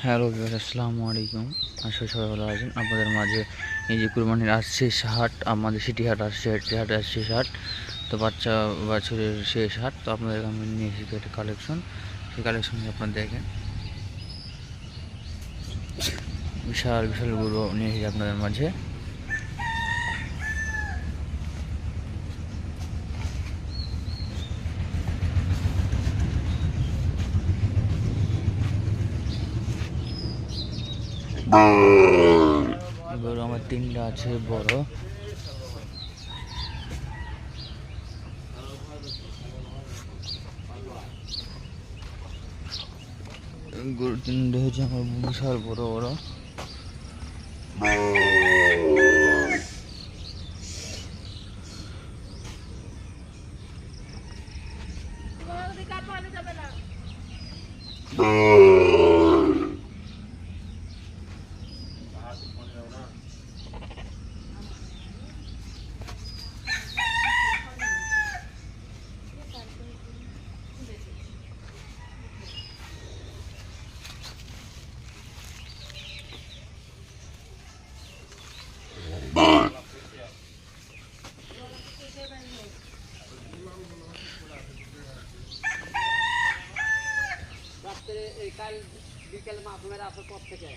Hello viewers, আসসালামু আলাইকুম। আশা সবাই ভালো আছেন। আপনাদের মাঝে এই যে কুরবানির শেষ হাট, আমাদের সিটি হাট আসছে, সিটি হাট আসছে শেষ হাট। তো বাচ্চা বাছুরের শেষ হাট, তো আপনাদের আমি নিয়ে এসেছি একটা কালেকশন। সেই কালেকশন আপনারা দেখেন, বিশাল বিশাল গরু নিয়ে এসেছি আপনাদের মাঝে। গরু আমার 3টা আছে বড়। গরু 3টে হচ্ছে আমার বিশাল বড় বড়। কাল বিকেল মাছ মেরে আসার পর থেকে